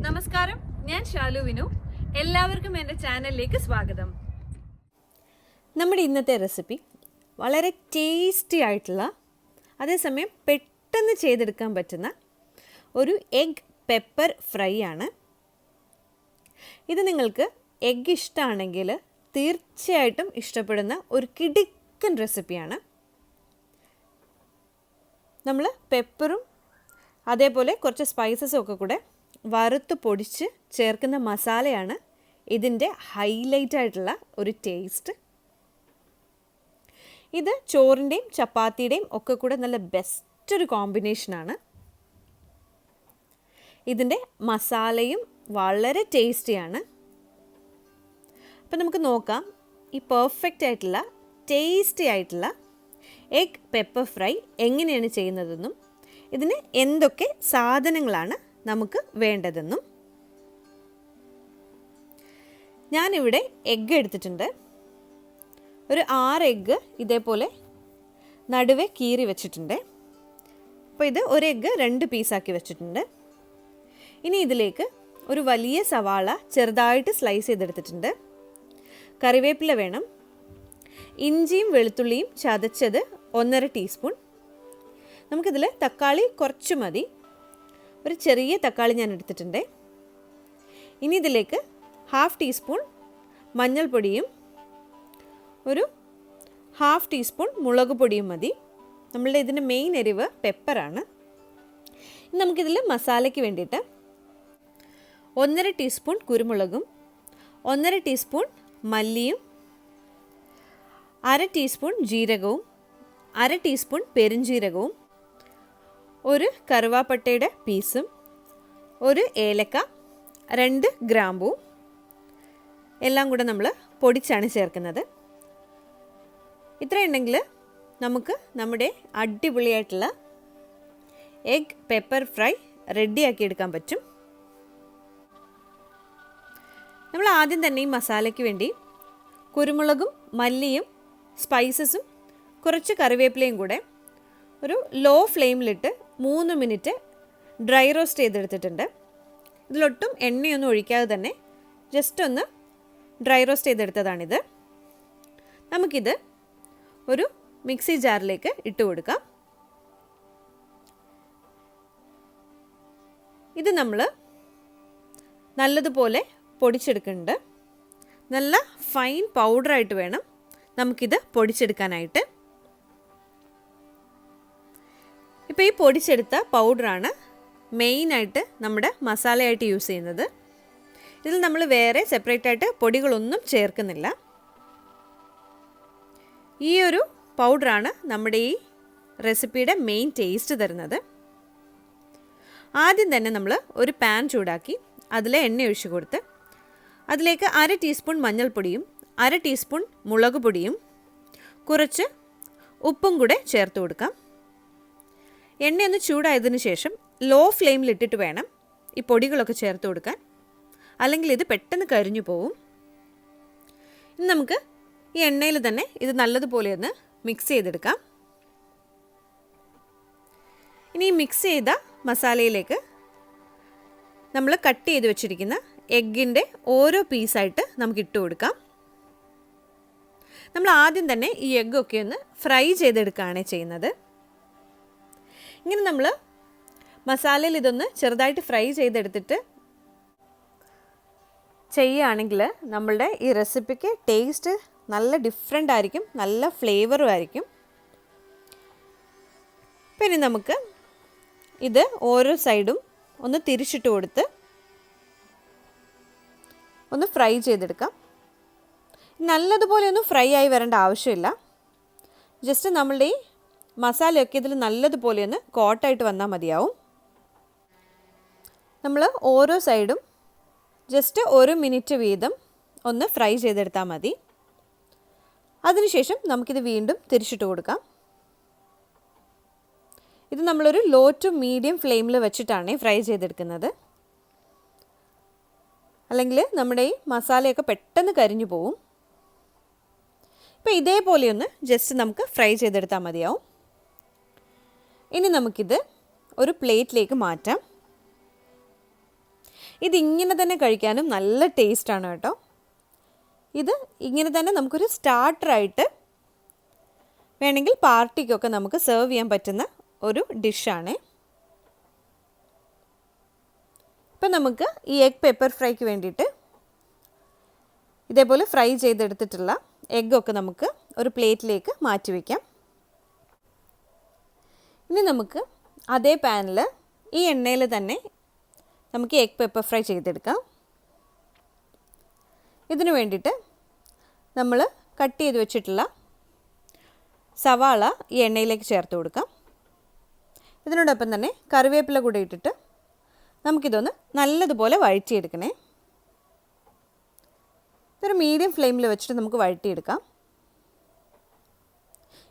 നമസ്കാരം, ഞാൻ ഷാലു വിനു. എല്ലാവർക്കും എൻ്റെ ചാനലിലേക്ക് സ്വാഗതം. നമ്മുടെ ഇന്നത്തെ റെസിപ്പി വളരെ ടേസ്റ്റി ആയിട്ടുള്ള, അതേസമയം പെട്ടെന്ന് ചെയ്തെടുക്കാൻ പറ്റുന്ന ഒരു എഗ് പെപ്പർ ഫ്രൈ ആണ്. ഇത് നിങ്ങൾക്ക് എഗ് ഇഷ്ടമാണെങ്കിൽ തീർച്ചയായിട്ടും ഇഷ്ടപ്പെടുന്ന ഒരു കിടുക്കൻ റെസിപ്പിയാണ്. നമ്മൾ പെപ്പറും അതേപോലെ കുറച്ച് സ്പൈസസും ഒക്കെ കൂടെ വറുത്ത് പൊടിച്ച് ചേർക്കുന്ന മസാലയാണ് ഇതിൻ്റെ ഹൈലൈറ്റ് ആയിട്ടുള്ള ഒരു ടേസ്റ്റ്. ഇത് ചോറിൻ്റെയും ചപ്പാത്തിയുടെയും ഒക്കെ കൂടെ നല്ല ബെസ്റ്റ് ഒരു കോമ്പിനേഷനാണ്. ഇതിൻ്റെ മസാലയും വളരെ ടേസ്റ്റിയാണ്. അപ്പം നമുക്ക് നോക്കാം ഈ പെർഫെക്റ്റ് ആയിട്ടുള്ള ടേസ്റ്റി ആയിട്ടുള്ള എഗ് പെപ്പർ ഫ്രൈ എങ്ങനെയാണ് ചെയ്യുന്നതെന്നും ഇതിന് എന്തൊക്കെ സാധനങ്ങളാണ് നമുക്ക് വേണ്ടതെന്നും. ഞാനിവിടെ എഗ്ഗ് എടുത്തിട്ടുണ്ട്. ഒരു 6 എഗ്ഗ് ഇതേപോലെ നടുവെ കീറി വെച്ചിട്ടുണ്ട്. അപ്പോൾ ഇത് ഒരു എഗ്ഗ് 2 പീസാക്കി വെച്ചിട്ടുണ്ട്. ഇനി ഇതിലേക്ക് ഒരു വലിയ സവാള ചെറുതായിട്ട് സ്ലൈസ് ചെയ്തെടുത്തിട്ടുണ്ട്. കറിവേപ്പില വേണം. ഇഞ്ചിയും വെളുത്തുള്ളിയും ചതച്ചത് 1.5 ടീസ്പൂൺ. നമുക്കിതിൽ തക്കാളി കുറച്ച് മതി. ഒരു ചെറിയ തക്കാളി ഞാൻ എടുത്തിട്ടുണ്ട്. ഇനി ഇതിലേക്ക് 1/2 ടീസ്പൂൺ മഞ്ഞൾപ്പൊടിയും ഒരു 1/2 ടീസ്പൂൺ മുളക് പൊടിയും മതി. നമ്മളുടെ ഇതിൻ്റെ മെയിൻ എരിവ് പെപ്പറാണ്. ഇനി നമുക്കിതിൽ മസാലയ്ക്ക് വേണ്ടിയിട്ട് 1.5 ടീസ്പൂൺ കുരുമുളകും 1.5 ടീസ്പൂൺ മല്ലിയും 1/2 ടീസ്പൂൺ ജീരകവും 1/2 ടീസ്പൂൺ പെരുംജീരകവും ഒരു കറുവാപ്പട്ടയുടെ പീസും ഒരു ഏലക്ക 2 ഗ്രാമ്പുവും എല്ലാം കൂടെ നമ്മൾ പൊടിച്ചാണ് ചേർക്കുന്നത്. ഇത്രയുണ്ടെങ്കിൽ നമുക്ക് നമ്മുടെ അടിപൊളിയായിട്ടുള്ള എഗ് പെപ്പർ ഫ്രൈ റെഡിയാക്കി എടുക്കാൻ പറ്റും. നമ്മൾ ആദ്യം തന്നെ ഈ മസാലയ്ക്ക് വേണ്ടി കുരുമുളകും മല്ലിയും സ്പൈസസും കുറച്ച് കറിവേപ്പിലയും കൂടെ ഒരു ലോ ഫ്ലെയിമിലിട്ട് 3 മിനിറ്റ് ഡ്രൈ റോസ്റ്റ് ചെയ്തെടുത്തിട്ടുണ്ട്. ഇതിലൊട്ടും എണ്ണയൊന്നും ഒഴിക്കാതെ തന്നെ ജസ്റ്റ് ഒന്ന് ഡ്രൈ റോസ്റ്റ് ചെയ്തെടുത്തതാണിത്. നമുക്കിത് ഒരു മിക്സി ജാറിലേക്ക് ഇട്ട് കൊടുക്കാം. ഇത് നമ്മൾ നല്ലതുപോലെ പൊടിച്ചെടുക്കുന്നുണ്ട്. നല്ല ഫൈൻ പൗഡറായിട്ട് വേണം നമുക്കിത് പൊടിച്ചെടുക്കാനായിട്ട്. ഇപ്പോൾ ഈ പൊടിച്ചെടുത്ത പൗഡറാണ് മെയിനായിട്ട് നമ്മുടെ മസാലയായിട്ട് യൂസ് ചെയ്യുന്നത്. ഇതിൽ നമ്മൾ വേറെ സെപ്പറേറ്റ് ആയിട്ട് പൊടികളൊന്നും ചേർക്കുന്നില്ല. ഈ ഒരു പൗഡറാണ് നമ്മുടെ ഈ റെസിപ്പിയുടെ മെയിൻ ടേസ്റ്റ് തരുന്നത്. ആദ്യം തന്നെ നമ്മൾ ഒരു പാൻ ചൂടാക്കി അതിൽ എണ്ണ ഒഴിച്ച് കൊടുത്ത് അതിലേക്ക് 1/2 ടീസ്പൂൺ മഞ്ഞൾപ്പൊടിയും 1/2 ടീസ്പൂൺ മുളക് പൊടിയും കുറച്ച് ഉപ്പും കൂടെ ചേർത്ത് കൊടുക്കാം. എണ്ണയൊന്ന് ചൂടായതിനു ശേഷം ലോ ഫ്ലെയിമിലിട്ടിട്ട് വേണം ഈ പൊടികളൊക്കെ ചേർത്ത് കൊടുക്കാൻ, അല്ലെങ്കിൽ ഇത് പെട്ടെന്ന് കരിഞ്ഞു പോവും. ഇനി നമുക്ക് ഈ എണ്ണയിൽ തന്നെ ഇത് നല്ലതുപോലെ ഒന്ന് മിക്സ് ചെയ്തെടുക്കാം. ഇനി ഈ മിക്സ് ചെയ്ത മസാലയിലേക്ക് നമ്മൾ കട്ട് ചെയ്ത് വെച്ചിരിക്കുന്ന എഗ്ഗിൻ്റെ ഓരോ പീസായിട്ട് നമുക്ക് ഇട്ട് കൊടുക്കാം. നമ്മൾ ആദ്യം തന്നെ ഈ എഗ്ഗൊക്കെ ഒന്ന് ഫ്രൈ ചെയ്തെടുക്കുകയാണ് ചെയ്യുന്നത്. ഇങ്ങനെ നമ്മൾ മസാലയിൽ ഇതൊന്ന് ചെറുതായിട്ട് ഫ്രൈ ചെയ്തെടുത്തിട്ട് ചെയ്യുകയാണെങ്കിൽ നമ്മളുടെ ഈ റെസിപ്പിക്ക് ടേസ്റ്റ് നല്ല ഡിഫറെൻ്റ് ആയിരിക്കും, നല്ല ഫ്ലേവറും ആയിരിക്കും. പിന്നെ നമുക്ക് ഇത് ഓരോ സൈഡും ഒന്ന് തിരിച്ചിട്ട് കൊടുത്ത് ഒന്ന് ഫ്രൈ ചെയ്തെടുക്കാം. നല്ലതുപോലെ ഒന്നും ഫ്രൈ ആയി വരേണ്ട ആവശ്യമില്ല. ജസ്റ്റ് നമ്മളുടെ ഈ മസാലയൊക്കെ ഇതിൽ നല്ലതുപോലെ ഒന്ന് കോട്ടായിട്ട് വന്നാൽ മതിയാവും. നമ്മൾ ഓരോ സൈഡും ജസ്റ്റ് 1 മിനിറ്റ് വീതം ഒന്ന് ഫ്രൈ ചെയ്തെടുത്താൽ മതി. അതിനുശേഷം നമുക്കിത് വീണ്ടും തിരിച്ചിട്ട് കൊടുക്കാം. ഇത് നമ്മളൊരു ലോ ടു മീഡിയം ഫ്ലെയിമിൽ വെച്ചിട്ടാണ് ഫ്രൈ ചെയ്തെടുക്കുന്നത്. അല്ലെങ്കിൽ നമ്മുടെ ഈ മസാലയൊക്കെ പെട്ടെന്ന് കരിഞ്ഞു പോവും. ഇപ്പോൾ ഇതേപോലെയൊന്ന് ജസ്റ്റ് നമുക്ക് ഫ്രൈ ചെയ്തെടുത്താൽ മതിയാവും. ഇനി നമുക്കിത് ഒരു പ്ലേറ്റിലേക്ക് മാറ്റാം. ഇതിങ്ങനെ തന്നെ കഴിക്കാനും നല്ല ടേസ്റ്റാണ് കേട്ടോ. ഇത് ഇങ്ങനെ തന്നെ നമുക്കൊരു സ്റ്റാർട്ടറായിട്ട് വേണമെങ്കിൽ പാർട്ടിക്കൊക്കെ നമുക്ക് സെർവ് ചെയ്യാൻ പറ്റുന്ന ഒരു ഡിഷാണ്. ഇപ്പം നമുക്ക് ഈ എഗ് പെപ്പർ ഫ്രൈക്ക് വേണ്ടിയിട്ട് ഇതേപോലെ ഫ്രൈ ചെയ്തെടുത്തിട്ടുള്ള എഗ്ഗൊക്കെ നമുക്ക് ഒരു പ്ലേറ്റിലേക്ക് മാറ്റി വയ്ക്കാം. ഇനി നമുക്ക് അതേ പാനിൽ ഈ എണ്ണയിൽ തന്നെ നമുക്ക് എഗ് പെപ്പർ ഫ്രൈ ചെയ്തെടുക്കാം. ഇതിനു വേണ്ടിയിട്ട് നമ്മൾ കട്ട് ചെയ്ത് വെച്ചിട്ടുള്ള സവാള ഈ എണ്ണയിലേക്ക് ചേർത്ത് കൊടുക്കാം. ഇതിനോടൊപ്പം തന്നെ കറിവേപ്പില കൂടെ ഇട്ടിട്ട് നമുക്കിതൊന്ന് നല്ലതുപോലെ വഴറ്റിയെടുക്കണേ. ഇതൊരു മീഡിയം ഫ്ലെയിമിൽ വെച്ചിട്ട് നമുക്ക് വഴറ്റിയെടുക്കാം.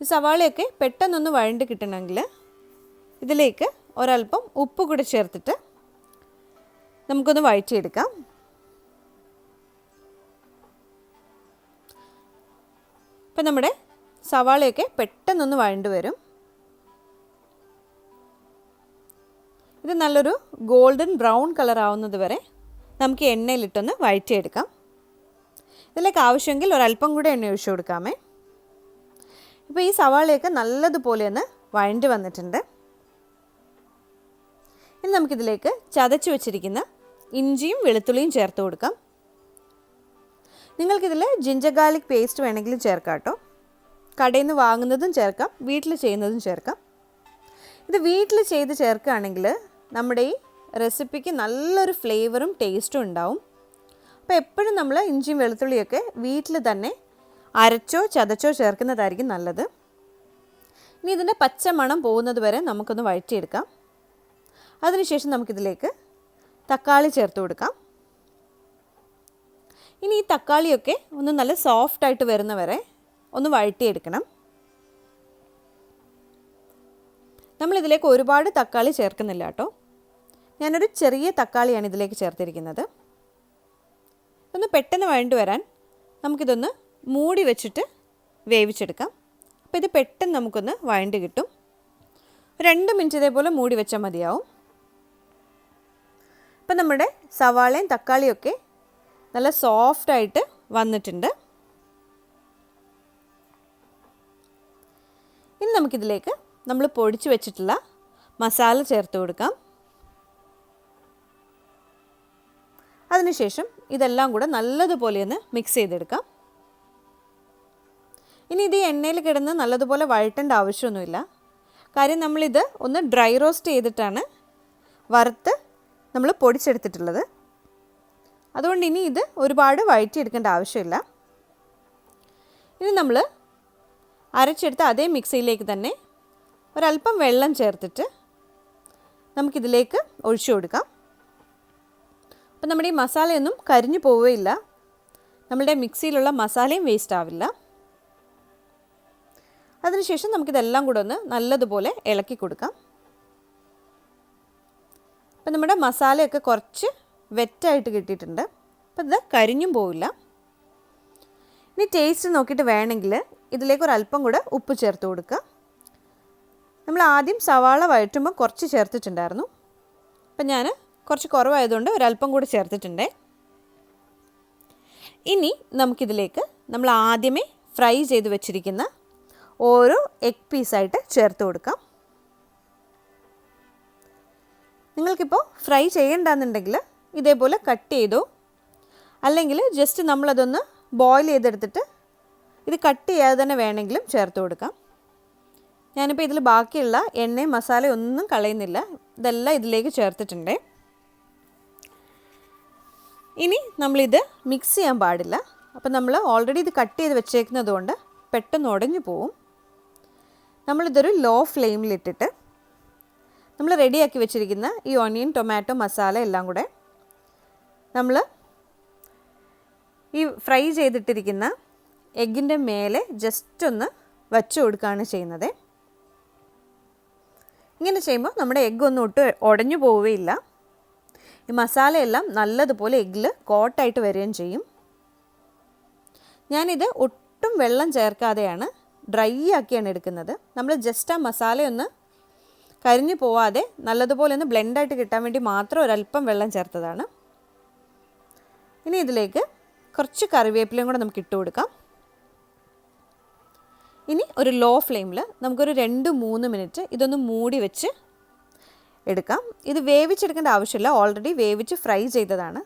ഈ സവാളയൊക്കെ പെട്ടെന്നൊന്ന് വഴണ്ട് കിട്ടണമെങ്കിൽ ഇതിലേക്ക് ഒരൽപ്പം ഉപ്പ് കൂടെ ചേർത്തിട്ട് നമുക്കൊന്ന് വഴറ്റിയെടുക്കാം. ഇപ്പം നമ്മുടെ സവാളയൊക്കെ പെട്ടെന്നൊന്ന് വഴണ്ട് വരും. ഇത് നല്ലൊരു ഗോൾഡൻ ബ്രൗൺ കളർ ആവുന്നത് വരെ നമുക്ക് എണ്ണയിലിട്ടൊന്ന് വഴറ്റിയെടുക്കാം. ഇതിലേക്ക് ആവശ്യമെങ്കിൽ ഒരല്പം കൂടെ എണ്ണ ഒഴിച്ചു കൊടുക്കാമേ. ഇപ്പോൾ ഈ സവാളയൊക്കെ നല്ലതുപോലെ ഒന്ന് വഴണ്ട് വന്നിട്ടുണ്ട്. ഇനി നമുക്കിതിലേക്ക് ചതച്ച് വെച്ചിരിക്കുന്ന ഇഞ്ചിയും വെളുത്തുള്ളിയും ചേർത്ത് കൊടുക്കാം. നിങ്ങൾക്കിതിൽ ജിഞ്ചർ ഗാർലിക് പേസ്റ്റ് വേണമെങ്കിലും ചേർക്കാം കേട്ടോ. കടയിൽ നിന്ന് വാങ്ങുന്നതും ചേർക്കാം, വീട്ടിൽ ചെയ്യുന്നതും ചേർക്കാം. ഇത് വീട്ടിൽ ചെയ്ത് ചേർക്കുകയാണെങ്കിൽ നമ്മുടെ ഈ റെസിപ്പിക്ക് നല്ലൊരു ഫ്ലേവറും ടേസ്റ്റും ഉണ്ടാവും. അപ്പോൾ എപ്പോഴും നമ്മൾ ഇഞ്ചിയും വെളുത്തുള്ളിയൊക്കെ വീട്ടിൽ തന്നെ അരച്ചോ ചതച്ചോ ചേർക്കുന്നതായിരിക്കും നല്ലത്. ഇനി ഇതിൻ്റെ പച്ച മണം പോകുന്നത് വരെ നമുക്കൊന്ന് വഴറ്റിയെടുക്കാം. അതിനുശേഷം നമുക്കിതിലേക്ക് തക്കാളി ചേർത്ത് കൊടുക്കാം. ഇനി ഈ തക്കാളിയൊക്കെ ഒന്ന് നല്ല സോഫ്റ്റായിട്ട് വരുന്ന വരെ ഒന്ന് വഴറ്റിയെടുക്കണം. നമ്മളിതിലേക്ക് ഒരുപാട് തക്കാളി ചേർക്കുന്നില്ല കേട്ടോ. ഞാനൊരു ചെറിയ തക്കാളിയാണ് ഇതിലേക്ക് ചേർത്തിരിക്കുന്നത്. ഇതൊന്ന് പെട്ടെന്ന് വഴണ്ട് വരാൻ നമുക്കിതൊന്ന് മൂടി വെച്ചിട്ട് വേവിച്ചെടുക്കാം. അപ്പോൾ ഇത് പെട്ടെന്ന് നമുക്കൊന്ന് വഴണ്ട് കിട്ടും. 2 മിനിറ്റ് ഇതേപോലെ മൂടി വെച്ചാൽ മതിയാവും. ഇപ്പം നമ്മുടെ സവാളയും തക്കാളിയൊക്കെ നല്ല സോഫ്റ്റായിട്ട് വന്നിട്ടുണ്ട്. ഇനി നമുക്കിതിലേക്ക് നമ്മൾ പൊടിച്ച് വെച്ചിട്ടുള്ള മസാല ചേർത്ത് കൊടുക്കാം. അതിനുശേഷം ഇതെല്ലാം കൂടെ നല്ലതുപോലെ ഒന്ന് മിക്സ് ചെയ്തെടുക്കാം. ഇനി ഇത് എണ്ണയിൽ കിടന്ന് നല്ലതുപോലെ വഴറ്റേണ്ട ആവശ്യമൊന്നുമില്ല. കാര്യം നമ്മളിത് ഒന്ന് ഡ്രൈ റോസ്റ്റ് ചെയ്തിട്ടാണ് വറുത്ത് നമ്മൾ പൊടിച്ചെടുത്തിട്ടുള്ളത്. അതുകൊണ്ട് ഇനി ഇത് ഒരുപാട് വഴറ്റിയെടുക്കേണ്ട ആവശ്യമില്ല. ഇനി നമ്മൾ അരച്ചെടുത്ത അതേ മിക്സിയിലേക്ക് തന്നെ ഒരല്പം വെള്ളം ചേർത്തിട്ട് നമുക്കിതിലേക്ക് ഒഴിച്ചു കൊടുക്കാം. അപ്പം നമ്മുടെ ഈ മസാലയൊന്നും കരിഞ്ഞു പോവുകയില്ല. നമ്മളുടെ മിക്സിയിലുള്ള മസാലയും വേസ്റ്റ് ആവില്ല. അതിനുശേഷം നമുക്കിതെല്ലാം കൂടെ ഒന്ന് നല്ലതുപോലെ ഇളക്കി കൊടുക്കാം. അപ്പം നമ്മുടെ മസാലയൊക്കെ കുറച്ച് വെറ്റായിട്ട് കിട്ടിയിട്ടുണ്ട്. അപ്പം ഇത് കരിഞ്ഞും പോവില്ല. ഇനി ടേസ്റ്റ് നോക്കിയിട്ട് വേണമെങ്കിൽ ഇതിലേക്ക് ഒരല്പം കൂടെ ഉപ്പ് ചേർത്ത് കൊടുക്കുക. നമ്മൾ ആദ്യം സവാള വഴറ്റുമ്പോൾ കുറച്ച് ചേർത്തിട്ടുണ്ടായിരുന്നു. അപ്പം ഞാൻ കുറച്ച് കുറവായതുകൊണ്ട് ഒരല്പം കൂടെ ചേർത്തിട്ടുണ്ട്. ഇനി നമുക്കിതിലേക്ക് നമ്മൾ ആദ്യമേ ഫ്രൈ ചെയ്ത് വെച്ചിരിക്കുന്ന ഓരോ എഗ് പീസായിട്ട് ചേർത്ത് കൊടുക്കാം. നിങ്ങൾക്കിപ്പോൾ ഫ്രൈ ചെയ്യണ്ടെന്നുണ്ടെങ്കിൽ ഇതേപോലെ കട്ട് ചെയ്തോ, അല്ലെങ്കിൽ ജസ്റ്റ് നമ്മളതൊന്ന് ബോയിൽ ചെയ്തെടുത്തിട്ട് ഇത് കട്ട് ചെയ്യാതെ തന്നെ വേണമെങ്കിലും ചേർത്ത് കൊടുക്കാം. ഞാനിപ്പോൾ ഇതിൽ ബാക്കിയുള്ള എണ്ണയും മസാലയും ഒന്നും കളയുന്നില്ല. ഇതെല്ലാം ഇതിലേക്ക് ചേർത്തിട്ടുണ്ട്. ഇനി നമ്മളിത് മിക്സ് ചെയ്യാൻ പാടില്ല. അപ്പം നമ്മൾ ഓൾറെഡി ഇത് കട്ട് ചെയ്ത് വെച്ചേക്കുന്നത് കൊണ്ട് പെട്ടെന്ന് ഉടഞ്ഞു പോവും. നമ്മളിതൊരു ലോ ഫ്ലെയിമിലിട്ടിട്ട് നമ്മൾ റെഡിയാക്കി വെച്ചിരിക്കുന്ന ഈ ഓണിയൻ ടൊമാറ്റോ മസാല എല്ലാം കൂടെ നമ്മൾ ഈ ഫ്രൈ ചെയ്തിട്ടിരിക്കുന്ന എഗ്ഗിൻ്റെ മേലെ ജസ്റ്റ് ഒന്ന് വച്ച് കൊടുക്കുകയാണ് ചെയ്യുന്നത്. ഇങ്ങനെ ചെയ്യുമ്പോൾ നമ്മുടെ എഗ്ഗ് ഒന്നും ഒട്ടും ഉടഞ്ഞു പോവുകയില്ല. ഈ മസാലയെല്ലാം നല്ലതുപോലെ എഗ്ഗിൽ കോട്ടായിട്ട് വരികയും ചെയ്യും. ഞാനിത് ഒട്ടും വെള്ളം ചേർക്കാതെയാണ് ഡ്രൈ ആക്കിയാണ് എടുക്കുന്നത്. നമ്മൾ ജസ്റ്റ് ആ മസാലയൊന്ന് കരിഞ്ഞു പോവാതെ നല്ലതുപോലെ ഒന്ന് ബ്ലെൻഡായിട്ട് കിട്ടാൻ വേണ്ടി മാത്രം ഒരല്പം വെള്ളം ചേർത്തതാണ്. ഇനി ഇതിലേക്ക് കുറച്ച് കറിവേപ്പിലയും കൂടെ നമുക്ക് ഇട്ട് കൊടുക്കാം. ഇനി ഒരു ലോ ഫ്ലെയിമിൽ നമുക്കൊരു 2-3 മിനിറ്റ് ഇതൊന്ന് മൂടി വെച്ച് എടുക്കാം. ഇത് വേവിച്ചെടുക്കേണ്ട ആവശ്യമില്ല, ഓൾറെഡി വേവിച്ച് ഫ്രൈ ചെയ്തതാണ്.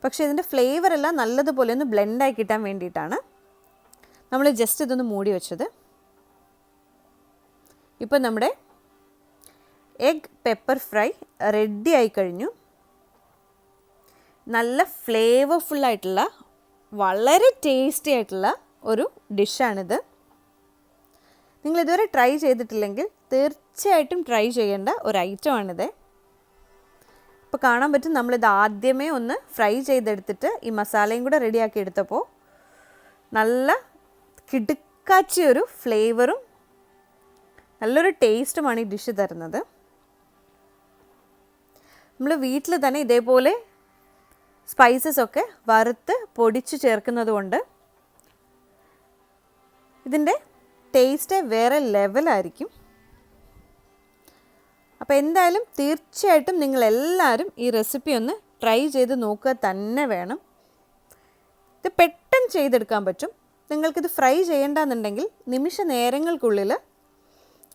പക്ഷേ ഇതിൻ്റെ ഫ്ലേവറെല്ലാം നല്ലതുപോലെ ഒന്ന് ബ്ലെൻഡായി കിട്ടാൻ വേണ്ടിയിട്ടാണ് നമ്മൾ ജസ്റ്റ് ഇതൊന്ന് മൂടി വെച്ചത്. ഇപ്പം നമ്മുടെ എഗ് പെപ്പർ ഫ്രൈ റെഡി ആയി കഴിഞ്ഞു. നല്ല ഫ്ലേവർഫുള്ളായിട്ടുള്ള വളരെ ടേസ്റ്റി ആയിട്ടുള്ള ഒരു ഡിഷാണിത്. നിങ്ങളിതുവരെ ട്രൈ ചെയ്തിട്ടില്ലെങ്കിൽ തീർച്ചയായിട്ടും ട്രൈ ചെയ്യേണ്ട ഒരു ഐറ്റമാണിത്. ഇപ്പോൾ കാണാൻ പറ്റും നമ്മളിത് ആദ്യമേ ഒന്ന് ഫ്രൈ ചെയ്തെടുത്തിട്ട് ഈ മസാലയും കൂടെ റെഡിയാക്കി എടുത്തപ്പോൾ നല്ല കിടുക്കാച്ചിയൊരു ഫ്ലേവറും നല്ലൊരു ടേസ്റ്റുമാണ് ഈ ഡിഷ് തരുന്നത്. നമ്മൾ വീട്ടിൽ തന്നെ ഇതേപോലെ സ്പൈസസ് ഒക്കെ വറുത്ത് പൊടിച്ച് ചേർക്കുന്നത് കൊണ്ട് ഇതിൻ്റെ ടേസ്റ്റ് വേറെ ലെവലായിരിക്കും. അപ്പോൾ എന്തായാലും തീർച്ചയായിട്ടും നിങ്ങളെല്ലാവരും ഈ റെസിപ്പി ഒന്ന് ട്രൈ ചെയ്ത് നോക്കുക തന്നെ വേണം. ഇത് പെട്ടെന്ന് ചെയ്തെടുക്കാൻ പറ്റും. നിങ്ങൾക്കിത് ഫ്രൈ ചെയ്യേണ്ടെന്നുണ്ടെങ്കിൽ നിമിഷ നേരങ്ങൾക്കുള്ളിൽ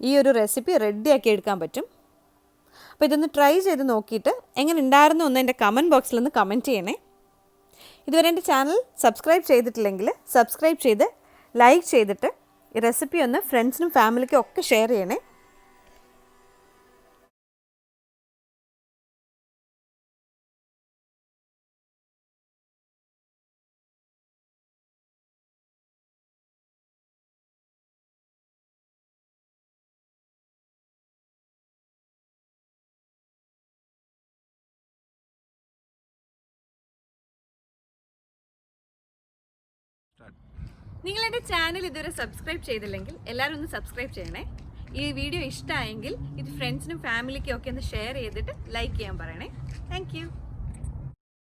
ഈ ഒരു റെസിപ്പി റെഡിയാക്കി എടുക്കാൻ പറ്റും. അപ്പോൾ ഇതൊന്ന് ട്രൈ ചെയ്ത് നോക്കിയിട്ട് എങ്ങനെ ഉണ്ടായിരുന്നു എന്ന് എൻ്റെ കമൻറ്റ് ബോക്സിലൊന്ന് കമൻറ്റ് ചെയ്യണേ. ഇതുവരെ എൻ്റെ ചാനൽ സബ്സ്ക്രൈബ് ചെയ്തിട്ടില്ലെങ്കിൽ സബ്സ്ക്രൈബ് ചെയ്ത് ലൈക്ക് ചെയ്തിട്ട് ഈ റെസിപ്പി ഒന്ന് ഫ്രണ്ട്സിനും ഫാമിലിക്കും ഒക്കെ ഷെയർ ചെയ്യണേ. നിങ്ങൾ എൻ്റെ ചാനൽ ഇതുവരെ സബ്സ്ക്രൈബ് ചെയ്തില്ലെങ്കിൽ എല്ലാവരും ഒന്ന് സബ്സ്ക്രൈബ് ചെയ്യണേ. ഈ വീഡിയോ ഇഷ്ടമായെങ്കിൽ ഇത് ഫ്രണ്ട്സിനും ഫാമിലിക്കും ഒക്കെ ഒന്ന് ഷെയർ ചെയ്തിട്ട് ലൈക്ക് ചെയ്യാൻ പറയണേ. താങ്ക്